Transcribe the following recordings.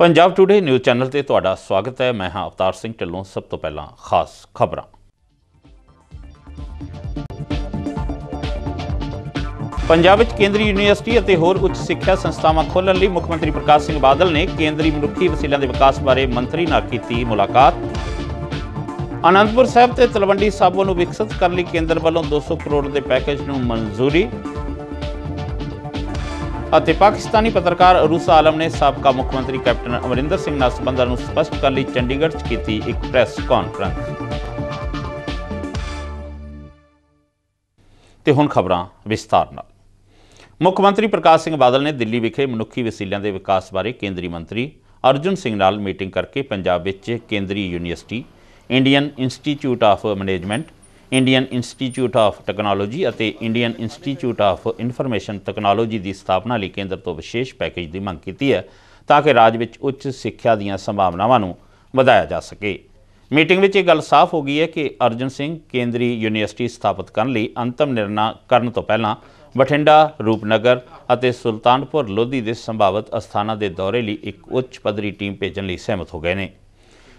Punjab today news channel ते तुहाडा स्वागत है। मैं हाँ अवतार सिंह ढिल्लों। सब तो पहला खास खबरां। पंजाब विच केंद्रीय यूनीवर्सिटी ਅਤੇ ਹੋਰ ਉੱਚ ਸਿੱਖਿਆ ਸੰਸਥਾਵਾਂ ਖੋਲ੍ਹਣ ਲਈ ਮੁੱਖ ਮੰਤਰੀ ਪ੍ਰਕਾਸ਼ ਸਿੰਘ ਬਾਦਲ ਨੇ ਕੇਂਦਰੀ ਮਨੁੱਖੀ ਵਸੀਲਿਆਂ ਦੇ ਵਿਕਾਸ ਬਾਰੇ ਮੰਤਰੀ ਨਾਲ ਕੀਤੀ ਮੁਲਾਕਾਤ। ਆਨੰਦਪੁਰ ਸਾਹਿਬ ਤੇ ਤਲਵੰਡੀ ਸਾਬੋ ਨੂੰ ਵਿਕਸਿਤ ਕਰਨ ਲਈ ਕੇਂਦਰ ਵੱਲੋਂ 200 ਕਰੋੜ ਦੇ ਪੈਕੇਜ ਨੂੰ ਮਨਜ਼ੂਰੀ। ਅਤੇ ਪਾਕਿਸਤਾਨੀ ਪੱਤਰਕਾਰ ਅਰੂਸਾ ਆਲਮ ਨੇ ਸਾਬਕਾ ਮੁੱਖ ਮੰਤਰੀ ਕੈਪਟਨ ਅਮਰਿੰਦਰ ਸਿੰਘ ਨਾਲ ਸੰਬੰਧਾਂ ਨੂੰ ਸਪਸ਼ਟ ਕਰਨ ਲਈ ਚੰਡੀਗੜ੍ਹ 'ਚ ਕੀਤੀ ਇੱਕ ਪ੍ਰੈਸ ਕਾਨਫਰੰਸ। ਤੇ ਹੁਣ ਖਬਰਾਂ ਵਿਸਥਾਰ ਨਾਲ। ਮੁੱਖ ਮੰਤਰੀ ਪ੍ਰਕਾਸ਼ ਸਿੰਘ ਬਾਦਲ ਨੇ ਦਿੱਲੀ ਵਿਖੇ ਮਨੁੱਖੀ ਵਸੀਲਿਆਂ ਦੇ ਵਿਕਾਸ ਬਾਰੇ ਕੇਂਦਰੀ ਮੰਤਰੀ ਅਰਜੁਨ ਸਿੰਘ ਨਾਲ ਮੀਟਿੰਗ ਕਰਕੇ ਪੰਜਾਬ ਵਿੱਚ ਕੇਂਦਰੀ university, Indian institute of management, Indian institute of technology ਅਤੇ Indian institute of information technology ਦੀ ਸਥਾਪਨਾ ਲਈ ਕੇਂਦਰ ਤੋਂ ਵਿਸ਼ੇਸ਼ ਪੈਕੇਜ ਦੀ ਮੰਗ ਕੀਤੀ ਹੈ ਤਾਂ ਕਿ ਰਾਜ ਵਿੱਚ ਉੱਚ ਸਿੱਖਿਆ ਦੀਆਂ ਸੰਭਾਵਨਾਵਾਂ ਨੂੰ ਵਧਾਇਆ ਜਾ ਸਕੇ। ਮੀਟਿੰਗ ਵਿੱਚ ਇਹ ਗੱਲ ਸਾਫ਼ ਹੋ ਗਈ ਹੈ ਕਿ ਅਰਜੁਨ ਸਿੰਘ ਕੇਂਦਰੀ ਯੂਨੀਵਰਸਿਟੀ ਸਥਾਪਿਤ ਕਰਨ ਲਈ ਅੰਤਮ ਨਿਰਣਾ ਕਰਨ ਤੋਂ ਪਹਿਲਾਂ ਬਠਿੰਡਾ, ਰੂਪਨਗਰ ਅਤੇ ਸੁਲਤਾਨਪੁਰ ਲੋਧੀ ਦੇ ਸੰਭਾਵਿਤ ਅਸਥਾਨਾਂ ਦੇ ਦੌਰੇ ਲਈ ਇੱਕ ਉੱਚ ਪੱਧਰੀ ਟੀਮ ਭੇਜਣ ਲਈ ਸਹਿਮਤ ਹੋ ਗਏ ਨੇ।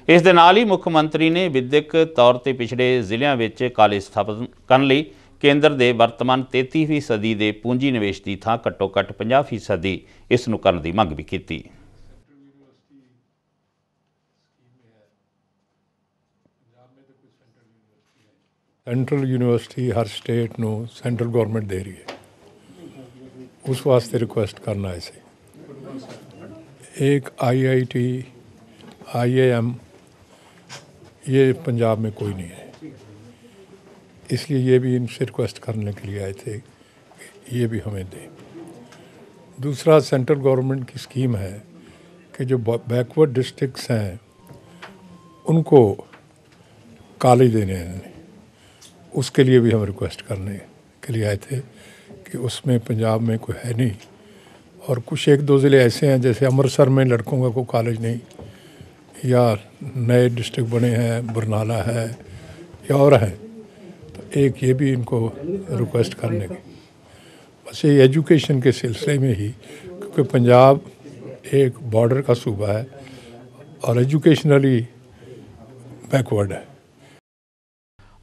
ਇਸ ਦੇ ਨਾਲ ਹੀ ਮੁੱਖ ਮੰਤਰੀ ਨੇ ਵਿਦਿਅਕ ਤੌਰ ਤੇ ਪਿਛੜੇ ਜ਼ਿਲ੍ਹਿਆਂ ਵਿੱਚ ਕਾਲਜ ਸਥਾਪਿਤ ਕਰਨ ਲਈ ਕੇਂਦਰ ਦੇ ਵਰਤਮਾਨ 33ਵੀਂ ਸਦੀ ਦੇ ਪੂੰਜੀ ਨਿਵੇਸ਼ ਦੀ ਥਾਂ ਘੱਟੋ ਘੱਟ 50% ਦੀ ਇਸ ਨੂੰ ਕਰਨ ਦੀ ਮੰਗ ਵੀ ਕੀਤੀ। सेंट्रल यूनिवर्सिटी हर स्टेट ਨੂੰ सेंट्रल गवर्नमेंट दे रही है, उस वास्ते रिक्वेस्ट करना है इसे। एक IIT, IIM ये पंजाब में कोई नहीं है, इसलिए ये भी इनसे रिक्वेस्ट करने के लिए आए थे कि ये भी हमें दें। दूसरा, सेंट्रल गवर्नमेंट की स्कीम है कि जो बैकवर्ड डिस्ट्रिक्ट्स हैं उनको कॉलेज देने हैं, उसके लिए भी हम रिक्वेस्ट करने के लिए आए थे कि उसमें पंजाब में कोई है नहीं, और कुछ एक दो ज़िले ऐसे हैं जैसे अमृतसर में लड़कों का कोई कॉलेज नहीं, या नए डिस्ट्रिक्ट बने हैं, बरनाला है या और हैं, तो एक ये भी इनको रिक्वेस्ट करने की। बस ये एजुकेशन के सिलसिले में ही, क्योंकि पंजाब एक बॉर्डर का सूबा है और एजुकेशनली बैकवर्ड है।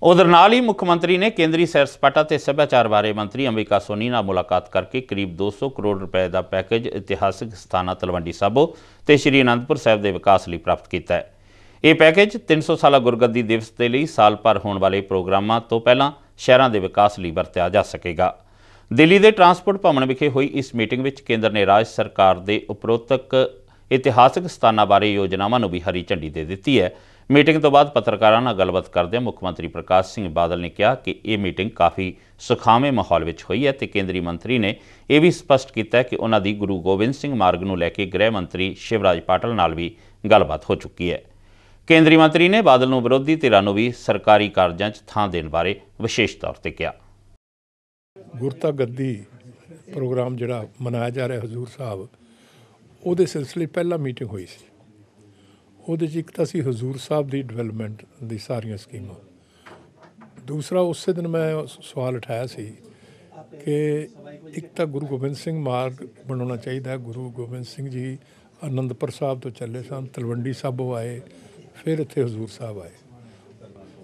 उधर नाल ही मुख्यमंत्री ने केंद्रीय सैर सपाटा ते सभ्याचार बारे मंत्री अंबिका सोनी नाल मुलाकात करके करीब 200 करोड़ रुपए का पैकेज इतिहासिक स्थाना तलवंडी साबो ते श्री आनंदपुर साहिब के विकास लिए प्राप्त किया है। ये पैकेज 300 साला गुरगद्दी दिवस के लिए साल भर होने वाले प्रोग्रामों तो पहला शहरों के विकास लिए वरत्या जा सकेगा। दिल्ली के ट्रांसपोर्ट भवन विखे हुई इस मीटिंग में केंद्र ने राज्य सरकार के उपरोक्त इतिहासिक स्थानों बारे योजनावां भी हरी झंडी दे दी है। मीटिंग तो बाद पत्रकारों नाल गलबात करदे मुख्यमंत्री प्रकाश सिंह बादल ने कहा कि ये मीटिंग काफ़ी सुखावे माहौल में हुई है तो केंद्रीय मंत्री ने यह भी स्पष्ट किया कि उन्हों की गुरु गोबिंद सिंह मार्ग को लैके गृह मंत्री शिवराज पाटल नाल भी गलबात हो चुकी है। केंद्रीय मंत्री ने बादल नूं विरोधी धिरां नूं भी सरकारी कारजां 'च थां देण बारे विशेष तौर पर कहा। गुरता गद्दी प्रोग्राम जिहड़ा मनाया जा रहा हजूर साहब, उहदे सिलसिले पहला मीटिंग हुई सी। ਉਹਦੇ 'ਚ ਇੱਕ ਤਾਂ ਸੀ ਹਜ਼ੂਰ ਸਾਹਿਬ ਦੀ ਡਿਵੈਲਪਮੈਂਟ ਦੀ ਸਾਰੀਆਂ ਸਕੀਮਾਂ। ਦੂਸਰਾ, ਉਸੇ ਦਿਨ ਮੈਂ ਸਵਾਲ ਉਠਾਇਆ ਸੀ ਕਿ ਇੱਕ ਤਾਂ ਗੁਰੂ ਗੋਬਿੰਦ ਸਿੰਘ ਮਾਰਗ ਬਣਾਉਣਾ ਚਾਹੀਦਾ। ਗੁਰੂ ਗੋਬਿੰਦ ਸਿੰਘ ਜੀ ਆਨੰਦਪੁਰ ਸਾਹਿਬ ਤੋਂ ਚੱਲੇ ਸਨ, ਤਲਵੰਡੀ ਸਾਬੋ ਆਏ, ਫਿਰ ਇੱਥੇ ਹਜ਼ੂਰ ਸਾਹਿਬ ਆਏ,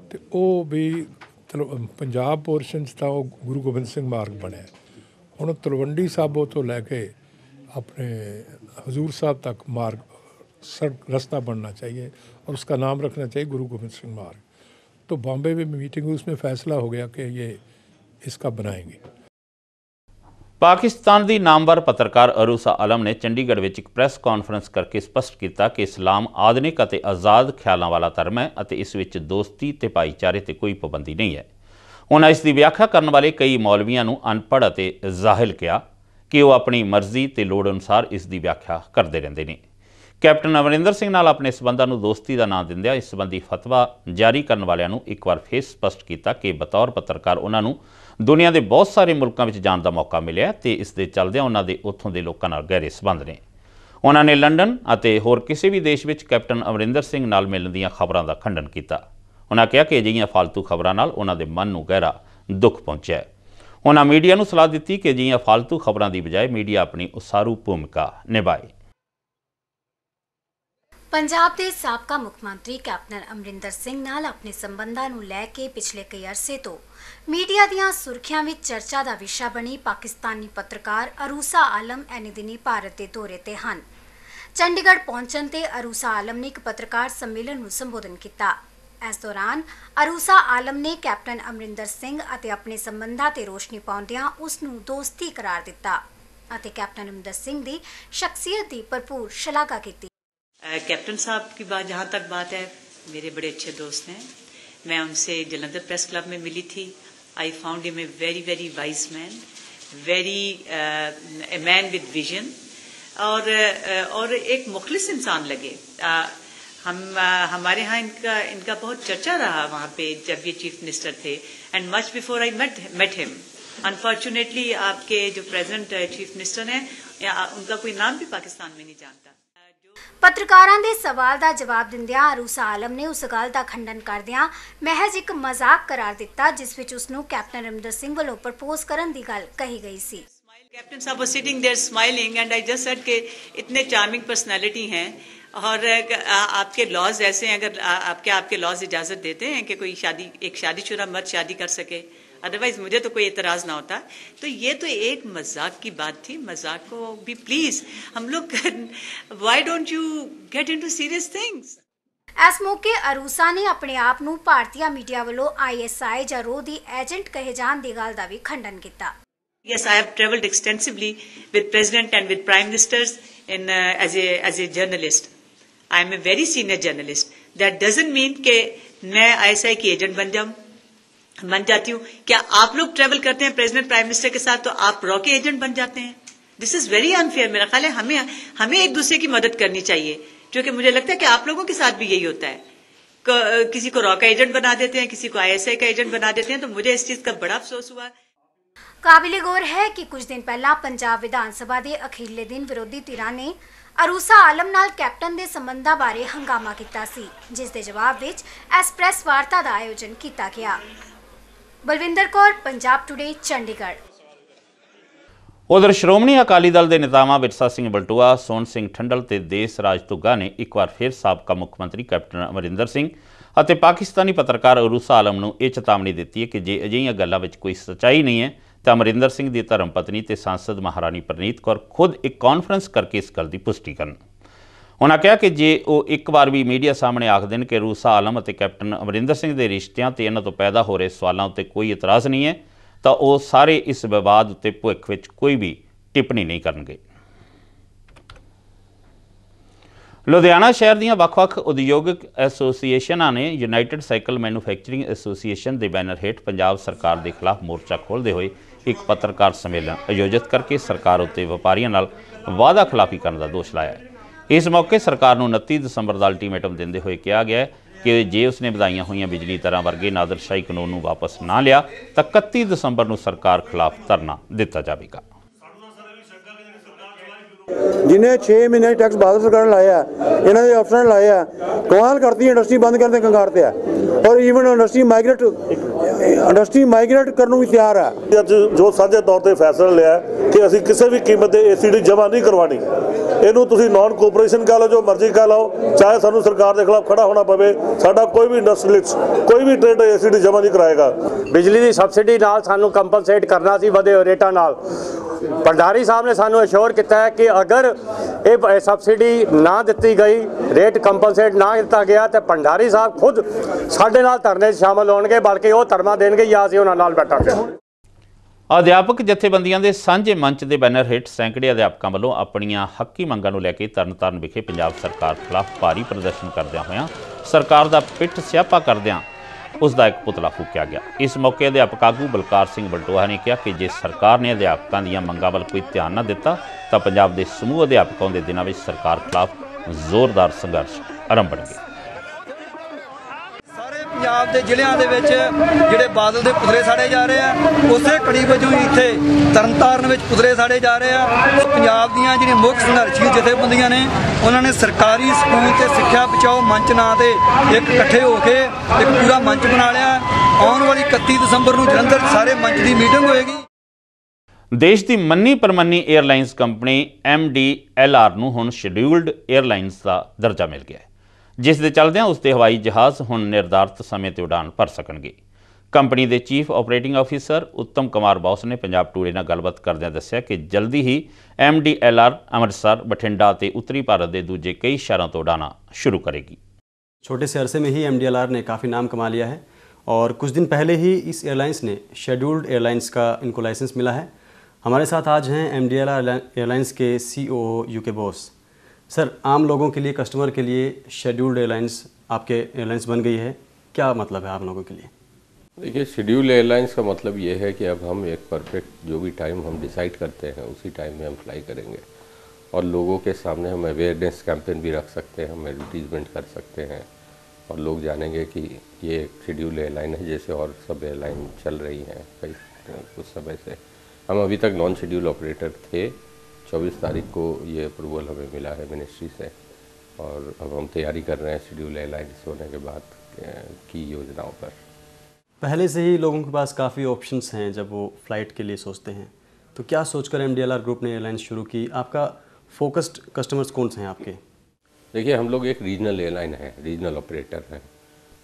ਅਤੇ ਉਹ ਵੀ ਪੰਜਾਬ ਪੋਰਸ਼ਨ 'ਚ ਤਾਂ ਉਹ ਗੁਰੂ ਗੋਬਿੰਦ ਸਿੰਘ ਮਾਰਗ ਬਣਿਆ। ਹੁਣ ਤਲਵੰਡੀ ਸਾਬੋ ਤੋਂ ਲੈ ਕੇ ਆਪਣੇ ਹਜ਼ੂਰ ਸਾਹਿਬ तक मार्ग सड़क रास्ता बनना चाहिए और उसका नाम रखना चाहिए गुरु गोबिंद सिंह मार्ग। तो बॉम्बे में मीटिंग हुई, उसमें फैसला हो गया कि ये इसका बनाएंगे। पाकिस्तान की नामवर पत्रकार अरूसा आलम ने चंडीगढ़ में एक प्रैस कॉन्फ्रेंस करके स्पष्ट किया कि इस्लाम आधुनिक और आज़ाद ख्यालों वाला धर्म है और इस विच दोस्ती ते भाईचारे ते कोई पाबंदी नहीं है। उन्होंने इसकी व्याख्या करने वाले कई मौलवियों को अनपढ़ और जाहिल कहा कि वह अपनी मर्जी ते लोड़ अनुसार इसकी व्याख्या करते रहते हैं। कैप्टन अमरिंदर सिंह नाल अपने संबंधों को दोस्ती का नाम दिंदिया इस संबंधी फतवा जारी करने वालों एक बार फिर स्पष्ट किया कि बतौर पत्रकार उन्होंने दुनिया के बहुत सारे मुल्कों में जाने का मौका मिले तो इस दे चलदे उन्होंने उत्थों के लोगों नाल गहरे संबंध ने। उन्होंने लंडन और होर किसी भी देश में कैप्टन अमरिंदर सिंह नाल मिलण दीआं खबरों का खंडन किया। उन्होंने कहा कि अजिहियां फालतू खबरों नाल उन्होंने मन में गहरा दुख पहुंचा है। उन्होंने मीडिया को सलाह दी कि अजिहियां फालतू खबरों की बजाय मीडिया अपनी उसारू भूमिका निभाए। ਪੰਜਾਬ ਦੇ ਸਾਬਕਾ ਮੁੱਖ ਮੰਤਰੀ ਕੈਪਟਨ ਅਮਰਿੰਦਰ ਸਿੰਘ ਨਾਲ ਆਪਣੇ ਸੰਬੰਧਾਂ ਨੂੰ ਲੈ ਕੇ ਪਿਛਲੇ ਕਈ ਅਰਸੇ ਤੋਂ ਮੀਡੀਆ ਦੀਆਂ ਸੁਰਖੀਆਂ ਵਿੱਚ ਚਰਚਾ ਦਾ ਵਿਸ਼ਾ ਬਣੀ ਪਾਕਿਸਤਾਨੀ ਪੱਤਰਕਾਰ ਅਰੂਸਾ ਆਲਮ ਐਨੇ ਦਿਨੀ ਭਾਰਤ ਦੇ ਦੌਰੇ ਤੇ ਹਨ। ਚੰਡੀਗੜ੍ਹ ਪਹੁੰਚਣ ਤੇ ਅਰੂਸਾ ਆਲਮ ਨੇ ਇੱਕ ਪੱਤਰਕਾਰ ਸੰਮੇਲਨ ਨੂੰ ਸੰਬੋਧਨ ਕੀਤਾ। ਇਸ ਦੌਰਾਨ ਅਰੂਸਾ ਆਲਮ ਨੇ ਕੈਪਟਨ ਅਮਰਿੰਦਰ ਸਿੰਘ ਅਤੇ ਆਪਣੇ ਸੰਬੰਧਾਂ ਤੇ ਰੋਸ਼ਨੀ ਪਾਉਂਦਿਆਂ ਉਸ ਨੂੰ ਦੋਸਤੀ ਕਰਾਰ ਦਿੱਤਾ ਅਤੇ ਕੈਪਟਨ ਅਮਰਿੰਦਰ ਸਿੰਘ ਦੀ ਸ਼ਖਸੀਅਤ ਦੀ ਭਰਪੂਰ ਸ਼ਲਾਘਾ ਕੀਤੀ। कैप्टन साहब की बात जहाँ तक बात है, मेरे बड़े अच्छे दोस्त हैं। मैं उनसे जलंधर प्रेस क्लब में मिली थी। I found him a very very wise man, very a man with vision और एक मुखलिस इंसान लगे। हमारे यहाँ इनका बहुत चर्चा रहा वहाँ पे जब ये चीफ मिनिस्टर थे, and much before I met him. Unfortunately आपके जो प्रेजेंट चीफ मिनिस्टर हैं, उनका कोई नाम भी पाकिस्तान में नहीं जानता। ਪੱਤਰਕਾਰਾਂ ਦੇ ਸਵਾਲ ਦਾ ਜਵਾਬ ਦਿੰਦਿਆਂ ਅਰੂਸਾ ਆਲਮ ਨੇ ਉਸ ਗੱਲ ਦਾ ਖੰਡਨ ਕਰਦਿਆਂ ਮਹਿਜ਼ ਇੱਕ ਮਜ਼ਾਕ ਕਰਾਰ ਦਿੱਤਾ ਜਿਸ ਵਿੱਚ ਉਸ ਨੂੰ ਕੈਪਟਨ ਅਮਰਿੰਦਰ ਸਿੰਘ ਵੱਲੋਂ ਪ੍ਰਪੋਜ਼ ਕਰਨ ਦੀ ਗੱਲ ਕਹੀ ਗਈ ਸੀ। कैप्टन साहब was sitting there smiling and I just said कि इतने चार्मिंग पर्सनालिटी हैं और आपके लॉज ऐसे हैं, अगर आपके लॉज इजाज़त देते हैं कि कोई एक शादीशुदा मर्द शादी कर सके, अदरवाइज मुझे तो कोई एतराज़ ना होता। तो ये तो एक मजाक की बात थी। मजाक को भी प्लीज़ हम लोग why don't you get into serious things. ਇਸ ਮੌਕੇ ਅਰੂਸਾ ਨੇ ਆਪਣੇ ਆਪ ਨੂੰ ਭਾਰਤੀ ਮੀਡੀਆ ਵੱਲੋਂ ISI ਜਾਂ ਰੋਹ ਦੀ ਏਜੰਟ ਕਹੇ ਜਾਣ ਦੀ ਗੱਲ ਦਾ ਵੀ ਖੰਡਨ ਕੀਤਾ। Yes, I have travelled extensively with President and with Prime Ministers as a journalist. I am a very senior journalist. That doesn't mean कि मैं ISI की एजेंट बन जाती हूँ। क्या आप लोग ट्रेवल करते हैं प्रेसिडेंट प्राइम मिनिस्टर के साथ तो आप रॉ के एजेंट बन जाते हैं? This is very unfair. मेरा ख्याल है हमें एक दूसरे की मदद करनी चाहिए, क्योंकि मुझे लगता है कि आप लोगों के साथ भी यही होता है। किसी को रॉ का एजेंट बना देते हैं, किसी को ISI का एजेंट बना देते हैं। तो मुझे इस चीज का बड़ा अफसोस हुआ। ਕਾਬਿਲੇ ਗੌਰ ਹੈ ਕਿ ਕੁਝ ਦਿਨ ਪਹਿਲਾਂ ਪੰਜਾਬ ਵਿਧਾਨ ਸਭਾ ਦੇ ਅਖੀਰਲੇ ਦਿਨ ਵਿਰੋਧੀ ਧਿਰਾਂ ਨੇ ਅਰੂਸਾ ਆਲਮ ਨਾਲ ਕੈਪਟਨ ਦੇ ਸੰਬੰਧਾਂ ਬਾਰੇ ਹੰਗਾਮਾ ਕੀਤਾ ਸੀ, ਜਿਸ ਦੇ ਜਵਾਬ ਵਿੱਚ ਇਸ ਪ੍ਰੈਸ ਵਾਰਤਾ ਦਾ ਆਯੋਜਨ ਕੀਤਾ ਗਿਆ। ਬਲਵਿੰਦਰ ਕੌਰ, ਪੰਜਾਬ ਟੁਡੇ, ਚੰਡੀਗੜ੍ਹ। ਉਧਰ ਸ਼੍ਰੋਮਣੀ ਅਕਾਲੀ ਦਲ ਦੇ ਨੇਤਾਵਾਂ ਵਿਰਸਾ ਸਿੰਘ ਬਲਟੋਆ, ਸੋਹਣ ਸਿੰਘ ਠੰਡਲ ਤੇ ਦੇਸ ਰਾਜ ਧੁੱਗਾ ਨੇ ਇੱਕ ਵਾਰ ਫਿਰ ਸਾਬਕਾ ਮੁੱਖ ਮੰਤਰੀ ਕੈਪਟਨ ਅਮਰਿੰਦਰ ਸਿੰਘ ਅਤੇ ਪਾਕਿਸਤਾਨੀ ਪੱਤਰਕਾਰ ਅਰੂਸਾ ਆਲਮ ਨੂੰ ਇਹ ਚੇਤਾਵਨੀ ਦਿੱਤੀ ਹੈ ਕਿ ਜੇ ਅਜਿਹੀਆਂ ਗੱਲਾਂ ਵਿੱਚ ਕੋਈ ਸੱਚਾਈ ਨਹੀਂ ਹੈ ਤਾਂ ਅਮਰਿੰਦਰ ਸਿੰਘ ਦੀ ਧਰਮ ਪਤਨੀ ਤੇ ਸਾਂਸਦ ਮਹਾਰਾਣੀ ਪ੍ਰਨੀਤ ਕੌਰ ਖੁਦ ਇੱਕ ਕਾਨਫਰੰਸ ਕਰਕੇ ਇਸ ਗੱਲ ਦੀ ਪੁਸ਼ਟੀ ਕਰਨ। ਉਹਨਾਂ ਕਿਹਾ ਕਿ ਜੇ ਉਹ ਇੱਕ ਵਾਰ ਵੀ ਮੀਡੀਆ ਸਾਹਮਣੇ ਆਖ ਦੇਣ ਕਿ ਅਰੂਸਾ ਆਲਮ ਅਤੇ ਕੈਪਟਨ ਅਮਰਿੰਦਰ ਸਿੰਘ ਦੇ ਰਿਸ਼ਤਿਆਂ ਤੇ ਇਹਨਾਂ ਤੋਂ ਪੈਦਾ ਹੋ ਰਹੇ ਸਵਾਲਾਂ ਉੱਤੇ ਕੋਈ ਇਤਰਾਜ਼ ਨਹੀਂ ਹੈ ਤਾਂ ਉਹ ਸਾਰੇ ਇਸ ਵਿਵਾਦ ਉੱਤੇ ਭਵਿੱਖ ਵਿੱਚ ਕੋਈ ਵੀ ਟਿੱਪਣੀ ਨਹੀਂ ਕਰਨਗੇ। ਲੁਧਿਆਣਾ ਸ਼ਹਿਰ ਦੀਆਂ ਵੱਖ-ਵੱਖ ਉਦਯੋਗਿਕ ਐਸੋਸੀਏਸ਼ਨਾਂ ਨੇ ਯੂਨਾਈਟਿਡ ਸਾਈਕਲ ਮੈਨੂਫੈਕਚਰਿੰਗ ਐਸੋਸੀਏਸ਼ਨ ਦੇ ਬੈਨਰ ਹੇਠ ਪੰਜਾਬ ਸਰਕਾਰ ਦੇ ਖਿਲਾਫ ਮੋਰਚਾ ਖੋਲ੍ਹਦੇ ਹੋਏ ਇੱਕ ਪੱਤਰਕਾਰ ਸੰਮੇਲਨ ਆਯੋਜਿਤ ਕਰਕੇ ਸਰਕਾਰ ਉੱਤੇ ਵਪਾਰੀਆਂ ਨਾਲ ਵਾਅਦਾ ਖਿਲਾਫੀ ਕਰਨ ਦਾ ਦੋਸ਼ ਲਾਇਆ ਹੈ। ਇਸ ਮੌਕੇ ਸਰਕਾਰ ਨੂੰ 29 ਦਸੰਬਰ ਦਾ ਅਲਟੀਮੇਟਮ ਦਿੰਦੇ ਹੋਏ ਕਿਹਾ ਗਿਆ ਹੈ ਕਿ ਜੇ ਉਸਨੇ ਵਧਾਈਆਂ ਹੋਈਆਂ ਬਿਜਲੀ ਦਰਾਂ ਵਰਗੇ ਨਾਦਰਸ਼ਾਹੀ ਕਾਨੂੰਨ ਨੂੰ ਵਾਪਸ ਨਾ ਲਿਆ ਤਾਂ 31 ਦਸੰਬਰ ਨੂੰ ਸਰਕਾਰ ਖਿਲਾਫ ਧਰਨਾ ਦਿੱਤਾ ਜਾਵੇਗਾ। जिन्हें 6 महीने टैक्स बादल सरकार ने लाया, इन्होंने अफसर ने लाया, कमाल करती है। इंडस्ट्री बंद करते कंगारते हैं और ईवन इंडस्ट्री माइग्रेट करने भी तैयार है। जो साझे तौर पर फैसला लिया कि असीं किसी भी कीमत ACD जमा नहीं करवानी। इनू तुसीं नॉन कोऑपरेशन कह लो, जो मर्जी कह लो, चाहे सानू सरकार के खिलाफ खड़ा होना पवे, साडा कोई भी इंडस्ट्रीलिस्ट कोई भी ट्रेड ACD जमा नहीं कराएगा। बिजली की सबसिडी नाल सानू कंपनसेट करना सी वधे रेटां नाल। भंडारी साहब ने सानू अश्योर किया है कि अगर ये सबसिडी ना दी गई, रेट कंपनसेट ना दिता गया तो भंडारी साहब खुद साडे नाल धरने शामिल होणगे, बल्कि वो धरना देणगे या असीं उहनां नाल बैठांगे। ਅਧਿਆਪਕ ਜਥੇਬੰਦੀਆਂ ਦੇ ਸਾਂਝੇ ਮੰਚ ਦੇ ਬੈਨਰ ਹੇਠ ਸੈਂਕੜੇ ਅਧਿਆਪਕਾਂ ਵੱਲੋਂ ਆਪਣੀਆਂ ਹੱਕੀ ਮੰਗਾਂ ਨੂੰ ਲੈ ਕੇ ਤਰਨਤਾਰਨ ਵਿਖੇ ਪੰਜਾਬ ਸਰਕਾਰ ਖਿਲਾਫ ਭਾਰੀ ਪ੍ਰਦਰਸ਼ਨ ਕਰਦਿਆਂ ਹੋਇਆਂ ਸਰਕਾਰ ਦਾ ਪਿੱਠ ਸਿਆਪਾ ਕਰਦਿਆਂ ਉਸ ਦਾ ਇੱਕ ਪੁਤਲਾ ਫੂਕਿਆ ਗਿਆ। ਇਸ ਮੌਕੇ ਅਧਿਆਪਕ ਆਗੂ ਬਲਕਾਰ ਸਿੰਘ ਬਲਟੋਆ ਨੇ ਕਿਹਾ ਕਿ ਜੇ ਸਰਕਾਰ ਨੇ ਅਧਿਆਪਕਾਂ ਦੀਆਂ ਮੰਗਾਂ ਵੱਲ ਕੋਈ ਧਿਆਨ ਨਾ ਦਿੱਤਾ ਤਾਂ ਪੰਜਾਬ ਦੇ ਸਮੂਹ ਅਧਿਆਪਕਾਂ ਦੇ ਦਿਨਾਂ ਵਿੱਚ ਸਰਕਾਰ ਖਿਲਾਫ ਜ਼ੋਰਦਾਰ ਸੰਘਰਸ਼ ਆਰੰਭਣਗੇ। ਪੰਜਾਬ ਦੇ ਜ਼ਿਲ੍ਹਿਆਂ ਦੇ ਵਿੱਚ ਜਿਹੜੇ ਬਾਦਲ ਦੇ ਪੁਤਲੇ ਸਾੜੇ ਜਾ ਰਹੇ ਆ, ਉਸੇ ਕੜੀ ਵਜੋਂ ਹੀ ਇੱਥੇ ਤਰਨਤਾਰਨ ਵਿੱਚ ਪੁਤਲੇ ਸਾੜੇ ਜਾ ਰਹੇ ਆ। ਪੰਜਾਬ ਦੀਆਂ ਜਿਹੜੀਆਂ ਮੁੱਖ ਸੰਘਰਸ਼ੀ ਜਥੇਬੰਦੀਆਂ ਨੇ, ਉਹਨਾਂ ਨੇ ਸਰਕਾਰੀ ਸਕੂਲ ਤੇ ਸਿੱਖਿਆ ਬਚਾਓ ਮੰਚ ਨਾਂ ਦੇ ਇੱਕ ਇਕੱਠੇ ਹੋ ਕੇ ਇੱਕ ਪੂਰਾ ਮੰਚ ਬਣਾ ਲਿਆ। ਆਉਣ ਵਾਲੀ 31 ਦਸੰਬਰ ਨੂੰ ਜਲੰਧਰ ਸਾਰੇ ਮੰਚ ਦੀ ਮੀਟਿੰਗ ਹੋਏਗੀ। ਦੇਸ਼ ਦੀ ਮੰਨੀ ਪ੍ਰਮੰਨੀ 에ਅਰਲਾਈਨਸ ਕੰਪਨੀ MDLR ਨੂੰ ਹੁਣ ਸ਼ੈਡਿਊਲਡ 에ਅਰਲਾਈਨਸ ਦਾ ਦਰਜਾ ਮਿਲ ਗਿਆ ਹੈ, ਜਿਸ ਦੇ ਚੱਲਦਿਆਂ ਉਸ ਦੇ ਹਵਾਈ ਜਹਾਜ਼ ਹੁਣ ਨਿਰਧਾਰਤ ਸਮੇਂ ਤੇ ਉਡਾਨ ਭਰ ਸਕਣਗੇ। ਕੰਪਨੀ ਦੇ ਚੀਫ ਆਪਰੇਟਿੰਗ ਆਫਿਸਰ ਉੱਤਮ ਕੁਮਾਰ ਬੋਸ ਨੇ ਪੰਜਾਬ ਟੂਡੇ ਨਾਲ ਗੱਲਬਾਤ ਕਰਦਿਆਂ ਦੱਸਿਆ ਕਿ ਜਲਦੀ ਹੀ MDLR ਅੰਮ੍ਰਿਤਸਰ, ਬਠਿੰਡਾ ਤੇ ਉੱਤਰੀ ਭਾਰਤ ਦੇ ਦੂਜੇ ਕਈ ਸ਼ਹਿਰਾਂ ਤੋਂ ਉਡਾਨਾਂ शुरू करेगी। छोटे से अरसे में ही MDLR ने काफ़ी नाम कमा लिया है और कुछ दिन पहले ही इस एयरलाइंस ने शेड्यूल्ड एयरलाइंस का इनको लाइसेंस मिला है। हमारे साथ आज हैं MDLR एयरलाइंस के COO UK बॉस। सर, आम लोगों के लिए, कस्टमर के लिए शेड्यूल्ड एयरलाइंस आपके एयरलाइंस बन गई है, क्या मतलब है आप लोगों के लिए? देखिए, शेड्यूल्ड एयरलाइंस का मतलब ये है कि अब हम एक परफेक्ट जो भी टाइम हम डिसाइड करते हैं उसी टाइम में हम फ्लाई करेंगे और लोगों के सामने हम अवेयरनेस कैंपेन भी रख सकते हैं, हम एडवर्टीजमेंट कर सकते हैं और लोग जानेंगे कि ये एक शेड्यूल एयरलाइन है जैसे और सब एयरलाइन चल रही हैं कुछ समय से। हम अभी तक नॉन शेड्यूल ऑपरेटर थे। 24 तारीख को ये अप्रूवल हमें मिला है मिनिस्ट्री से और अब हम तैयारी कर रहे हैं शेड्यूल एयरलाइंस होने के बाद की योजनाओं पर। पहले से ही लोगों के पास काफ़ी ऑप्शंस हैं जब वो फ़्लाइट के लिए सोचते हैं, तो क्या सोचकर MDLR ग्रुप ने एयरलाइंस शुरू की? आपका फोकस्ड कस्टमर्स कौन से हैं आपके? देखिए, हम लोग एक रीजनल एयरलाइन है, रीजनल ऑपरेटर हैं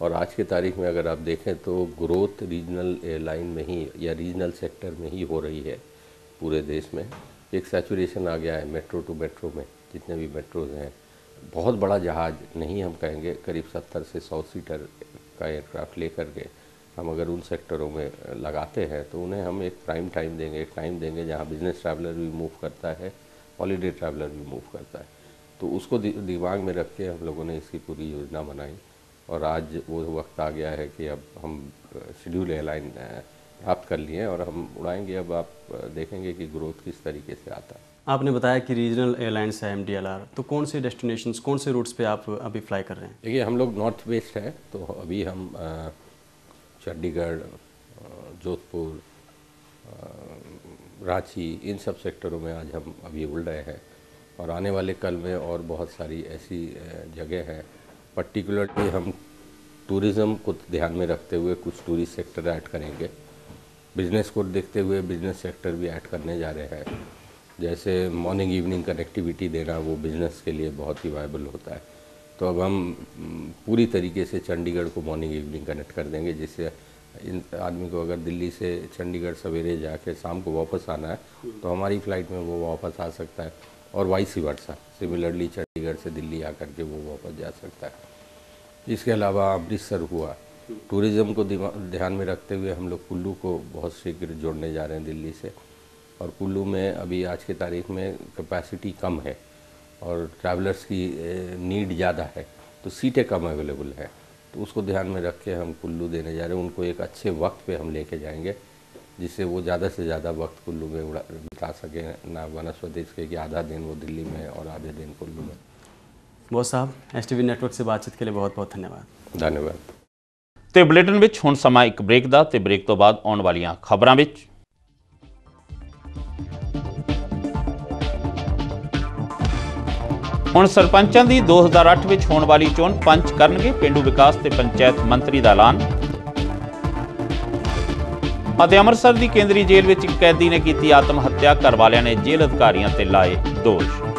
और आज की तारीख में अगर आप देखें तो ग्रोथ रीजनल एयरलाइन में ही या रीजनल सेक्टर में ही हो रही है। पूरे देश में एक सैचुरेशन आ गया है मेट्रो टू मेट्रो में, जितने भी मेट्रोज हैं। बहुत बड़ा जहाज़ नहीं हम कहेंगे, करीब 70 से 100 सीटर का एयरक्राफ्ट लेकर के हम अगर उन सेक्टरों में लगाते हैं तो उन्हें हम एक प्राइम टाइम देंगे, एक टाइम देंगे जहाँ बिजनेस ट्रैवलर भी मूव करता है, हॉलीडे ट्रैवलर भी मूव करता है। तो उसको दिमाग में रख के हम लोगों ने इसकी पूरी योजना बनाई और आज वो वक्त आ गया है कि अब हम शेड्यूल एयरलाइन प्राप्त कर लिए और हम उड़ाएंगे। अब आप देखेंगे कि ग्रोथ किस तरीके से आता है। आपने बताया कि रीजनल एयरलाइंस है MDLR, तो कौन से डेस्टिनेशंस, कौन से रूट्स पे आप अभी फ्लाई कर रहे हैं? देखिए, हम लोग नॉर्थ वेस्ट हैं, तो अभी हम चंडीगढ़, जोधपुर, रांची, इन सब सेक्टरों में आज हम अभी उड़ रहे हैं और आने वाले कल में और बहुत सारी ऐसी जगह हैं। पर्टिकुलरली हम टूरिज़्म को ध्यान में रखते हुए कुछ टूरिस्ट सेक्टर ऐड करेंगे, बिज़नेस को देखते हुए बिज़नेस सेक्टर भी ऐड करने जा रहे हैं। जैसे मॉर्निंग इवनिंग कनेक्टिविटी देना, वो बिज़नेस के लिए बहुत ही वायबल होता है। तो अब हम पूरी तरीके से चंडीगढ़ को मॉर्निंग इवनिंग कनेक्ट कर देंगे, जिससे इन आदमी को अगर दिल्ली से चंडीगढ़ सवेरे जाके शाम को वापस आना है तो हमारी फ़्लाइट में वो वापस आ सकता है और वाइस वर्सा। सिमिलरली चंडीगढ़ से दिल्ली आकर के वो वापस जा सकता है। इसके अलावा अमृतसर हुआ, टूरिज़्म को ध्यान में रखते हुए हम लोग कुल्लू को बहुत शीघ्र जोड़ने जा रहे हैं दिल्ली से। और कुल्लू में अभी आज की तारीख में कैपेसिटी कम है और ट्रैवलर्स की नीड ज़्यादा है, तो सीटें कम अवेलेबल है, तो उसको ध्यान में रख के हम कुल्लू देने जा रहे हैं। उनको एक अच्छे वक्त पे हम लेके जाएंगे जिससे वो ज़्यादा से ज़्यादा वक्त कुल्लू में बिता सकें, ना वनस्पति के कि आधा दिन वो दिल्ली में और आधे दिन कुल्लू में। बॉस साहब, STV नेटवर्क से बातचीत के लिए बहुत बहुत धन्यवाद। धन्यवाद। ਤੇ ਬੁਲੇਟਿਨ ਵਿੱਚ ਹੁਣ ਸਮਾਂ ਇੱਕ ਬ੍ਰੇਕ ਦਾ ਤੇ ਬ੍ਰੇਕ ਤੋਂ ਬਾਅਦ ਆਉਣ ਵਾਲੀਆਂ ਖਬਰਾਂ ਵਿੱਚ ਹੁਣ ਸਰਪੰਚਾਂ ਦੀ 2008 ਵਿੱਚ ਹੋਣ ਵਾਲੀ ਚੋਣ ਪੰਚ ਕਰਨਗੇ, ਪੇਂਡੂ ਵਿਕਾਸ ਤੇ ਪੰਚਾਇਤ ਮੰਤਰੀ ਦਾ ਐਲਾਨ। ਅਤੇ ਅੰਮ੍ਰਿਤਸਰ ਦੀ ਕੇਂਦਰੀ ਜੇਲ੍ਹ ਵਿੱਚ ਇੱਕ ਕੈਦੀ ਨੇ ਕੀਤੀ ਆਤਮ ਹੱਤਿਆ, ਘਰ ਵਾਲਿਆਂ ਨੇ ਜੇਲ੍ਹ ਅਧਿਕਾਰੀਆਂ ਤੇ ਲਾਏ ਦੋਸ਼।